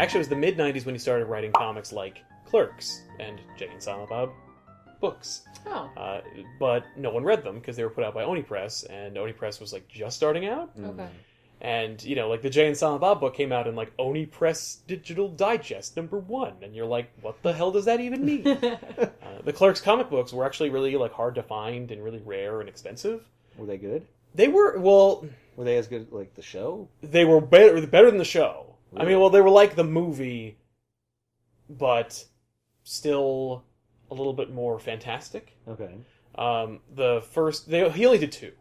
Actually, it was the mid-90s when he started writing comics like Clerks and Jay and Silent Bob books. Oh. But no one read them because they were put out by Oni Press, and Oni Press was like just starting out. Okay. And, you know, like the Jay and Silent Bob book came out in like Oni Press Digital Digest #1, and you're like, what the hell does that even mean? The Clerks comic books were actually really like hard to find and really rare and expensive. Were they good? They were, well... Were they as good like the show? They were better than the show. Really? I mean, well, they were like the movie, but still a little bit more fantastic. Okay. He only did 2.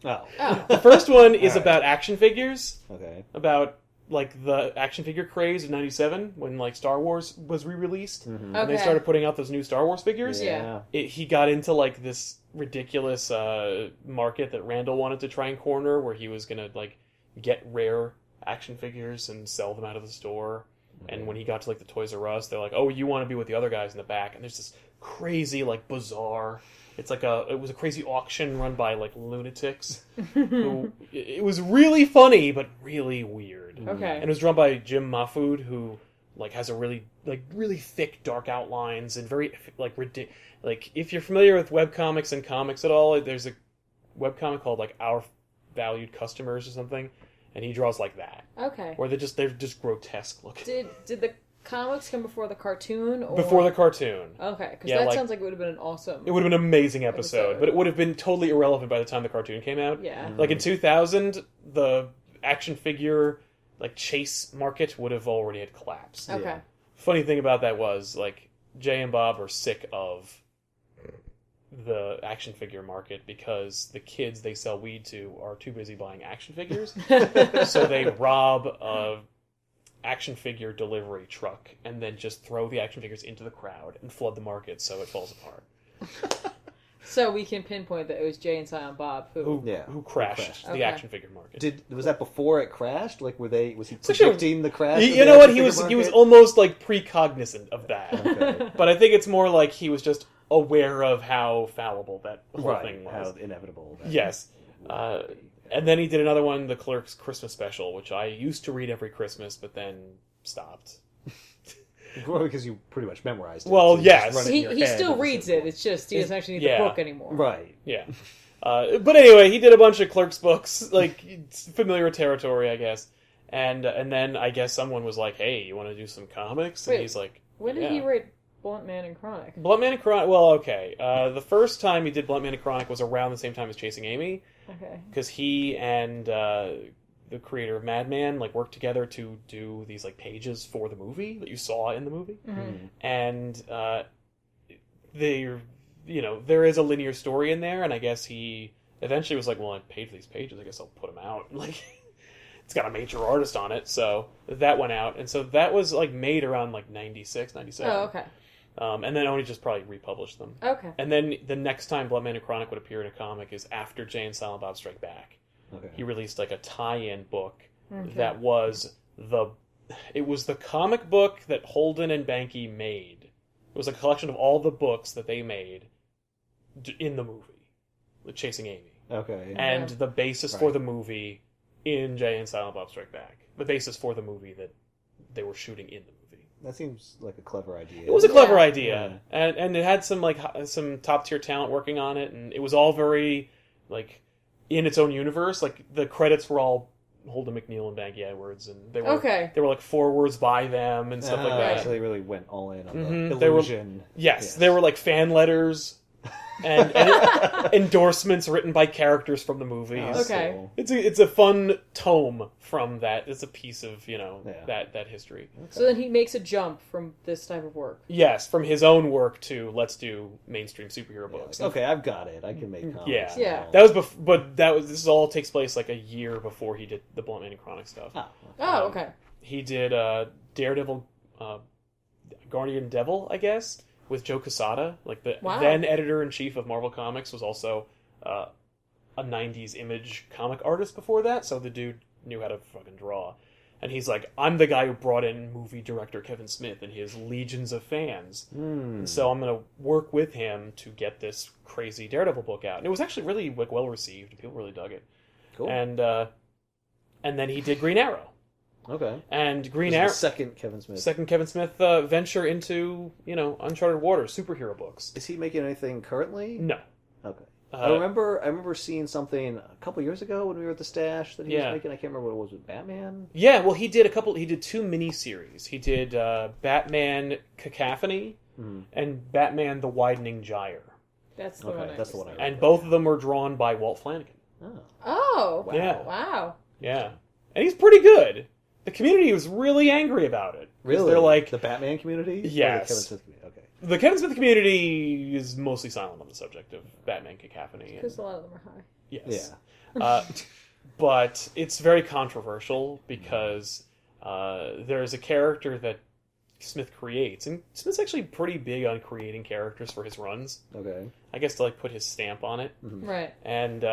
Oh. The first one is All right. about action figures. Okay. About like the action figure craze of '97 when like Star Wars was re-released, Mm-hmm. and they started putting out those new Star Wars figures. Yeah. He got into like this ridiculous market that Randall wanted to try and corner, where he was gonna like get rare action figures and sell them out of the store. And when he got to like the Toys R Us, they're like, "Oh, you want to be with the other guys in the back?" And there's this crazy like bizarre. It was a crazy auction run by like lunatics. It was really funny but really weird. Okay. And it was drawn by Jim Mahfood, who like has a really thick dark outlines and very like like if you're familiar with webcomics and comics at all, there's a webcomic called like Our Valued Customers or something, and he draws like that. Okay. Where they're just grotesque looking. Did the comics come before the cartoon? Or... Before the cartoon. Okay, because Yeah, that like- sounds like it would have been an awesome... It would have been an amazing episode, but it would have been totally irrelevant by the time the cartoon came out. Yeah. Like in 2000, the action figure like chase market would have already had collapsed. Okay. Yeah. Funny thing about that was like Jay and Bob are sick of the action figure market because the kids they sell weed to are too busy buying action figures. So they rob a action figure delivery truck and then just throw the action figures into the crowd and flood the market so it falls apart. So we can pinpoint that it was Jay and Silent Bob who... Who crashed the Okay. action figure market. Was that before it crashed? Like, was he actually- predicting the crash? of You the know what? action He figure was market? almost like precognizant of that. Okay. But I think it's more like he was just aware of how fallible that whole Right, thing was. how inevitable. That Yes. And then he did another one, the Clerks Christmas Special, which I used to read every Christmas, but then stopped. Well, because you pretty much memorized it. Well, you yes. just run it in He your head still at a reads certain it. It's just he doesn't actually need Yeah. the book anymore. point. Right. Yeah. But anyway, he did a bunch of Clerks books, like it's familiar territory, I guess. And then I guess someone was like, "Hey, you want to do some comics?" And Wait, he's like, When did yeah. he write Blunt Man and Chronic? Blunt Man and Chronic. Well, okay. The first time he did Blunt Man and Chronic was around the same time as Chasing Amy, Okay. because he and the creator of Madman like worked together to do these like pages for the movie that you saw in the movie, and there is a linear story in there, and I guess he eventually was like, well, I paid for these pages, I guess I'll put them out. Like, it's got a major artist on it, so that went out, and so that was like made around like 96, 97. Oh, okay. And then Oni just probably republished them. Okay. And then the next time Blood Man and Chronic would appear in a comic is after Jay and Silent Bob Strike Back. Okay. He released like a tie-in book that was the comic book that Holden and Banky made. It was a collection of all the books that they made in the movie, with Chasing Amy. Okay. And the basis for the movie in Jay and Silent Bob Strike Back. The basis for the movie that they were shooting in the movie. That seems like a clever idea. It was a clever Yeah. idea, and it had some top tier talent working on it, and it was all very like in its own universe. Like the credits were all Holden McNeil and Banky Edwards, and they were like forewords by them and stuff like that. So they really went all in on Mhm. the illusion. Yes, there were like fan letters and endorsements written by characters from the movies. Okay. Cool. It's a fun tome from that. It's a piece of that history. So then he makes a jump from this type of work. Yes, from his own work to let's do mainstream superhero books. Okay, I've got it. I can make comics. Yeah, Yeah. that was this all takes place like a year before he did the Blunt Man and Chronic stuff. Oh, okay. He did Daredevil, Guardian Devil, I guess, with Joe Quesada, like the then editor-in-chief of Marvel Comics, was also a 90s Image comic artist before that, so the dude knew how to fucking draw. And he's like, I'm the guy who brought in movie director Kevin Smith and his legions of fans. And so I'm going to work with him to get this crazy Daredevil book out. And it was actually really well received. People really dug it. Cool. And then he did Green Arrow. Okay. And Green This Arrow, is the second Kevin Smith. second Kevin Smith venture into uncharted waters, superhero books. Is he making anything currently? No. Okay. I remember seeing something a couple years ago when we were at the Stash that he was making. I can't remember what it was with Batman. Yeah, well, he did two miniseries. He did Batman Cacophony and Batman the Widening Gyre. That's the one. That's the one. And both of them were drawn by Walt Flanagan. Oh. Wow. Yeah. Wow. Yeah. And he's pretty good. The community was really angry about it. Really? They're like... The Batman community? Yes. Or the Kevin Smith community? Okay. The Kevin Smith community is mostly silent on the subject of Batman Cacophony. Because a lot of them are high. Yes. Yeah. But it's very controversial because there's a character that Smith creates, and Smith's actually pretty big on creating characters for his runs. Okay. I guess to like put his stamp on it. Right. And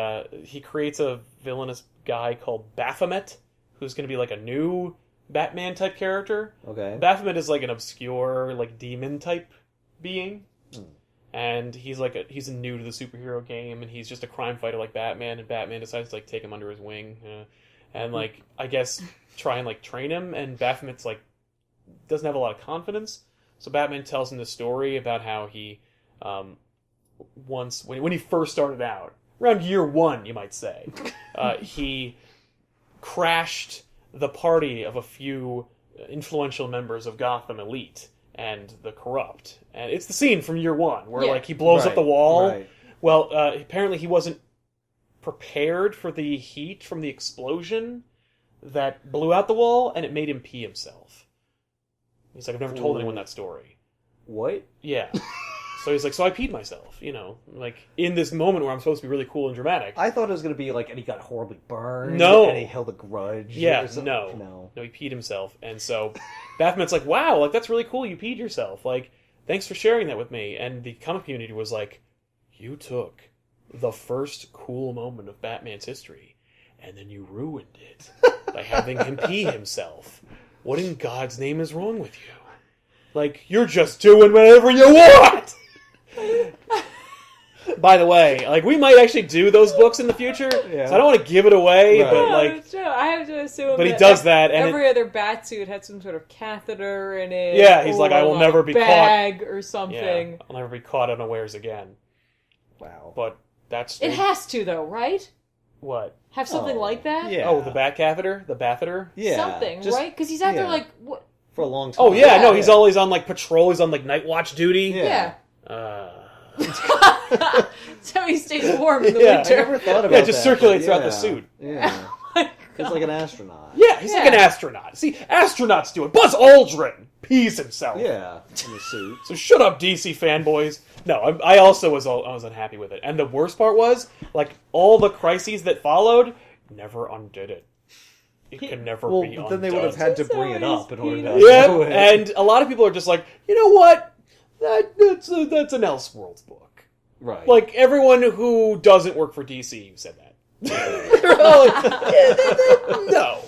he creates a villainous guy called Baphomet, who's going to be like a new Batman type character. Okay. Baphomet is like an obscure like demon type being. And he's new to the superhero game, and he's just a crime fighter like Batman, and Batman decides to like take him under his wing, and like I guess try and like train him, and Baphomet's like doesn't have a lot of confidence, so Batman tells him the story about how he once when he first started out, around year 1 you might say, he crashed the party of a few influential members of Gotham Elite and the Corrupt. And it's the scene from year 1 where like he blows up the wall. Right. Well, apparently he wasn't prepared for the heat from the explosion that blew out the wall, and it made him pee himself. He's like, I've never told anyone that story. What? Yeah. So he's like, so I peed myself, like in this moment where I'm supposed to be really cool and dramatic. I thought it was going to be like, and he got horribly burned. No. And he held a grudge. Yeah, or something. no, he peed himself. And so Baphomet's like, wow, like that's really cool, you peed yourself. Like, thanks for sharing that with me. And the comic community was like, you took the first cool moment of Batman's history, and then you ruined it by having him pee himself. What in God's name is wrong with you? Like, you're just doing whatever you want! By the way, like, we might actually do those books in the future, so I don't want to give it away, Right. but No, like... it's true. I have to assume But he does that, and every other Batsuit had some sort of catheter in it. Yeah, he's like, or I will never be bag or something. Yeah, I'll never be caught unawares again. Wow. But that's... It has to, though, right? What? Have something like that? Yeah. Oh, the bat catheter? The batheter? Yeah. Something, Just- right? Because he's out there yeah. like... What? For a long time. Oh, yeah, Yeah. no, he's always on, like, patrol, he's on, like, night watch duty. Yeah. So he stays warm in the Yeah. winter. I never thought about Yeah, just that, circulate but throughout the yeah. suit. Yeah. My He's like an astronaut. Yeah, he's like an astronaut. See, astronauts do it. Buzz Aldrin pees himself. Yeah. In the suit. So shut up, DC fanboys. No, I also was unhappy with it. And the worst part was, like, all the crises that followed never undid it. It can never Well, be undone. then they would have had to bring it up in order to Yeah, do it. and a lot of people are just like, you know what? That's an Elseworlds book. Right. Like, everyone who doesn't work for DC said that. They're all like, no.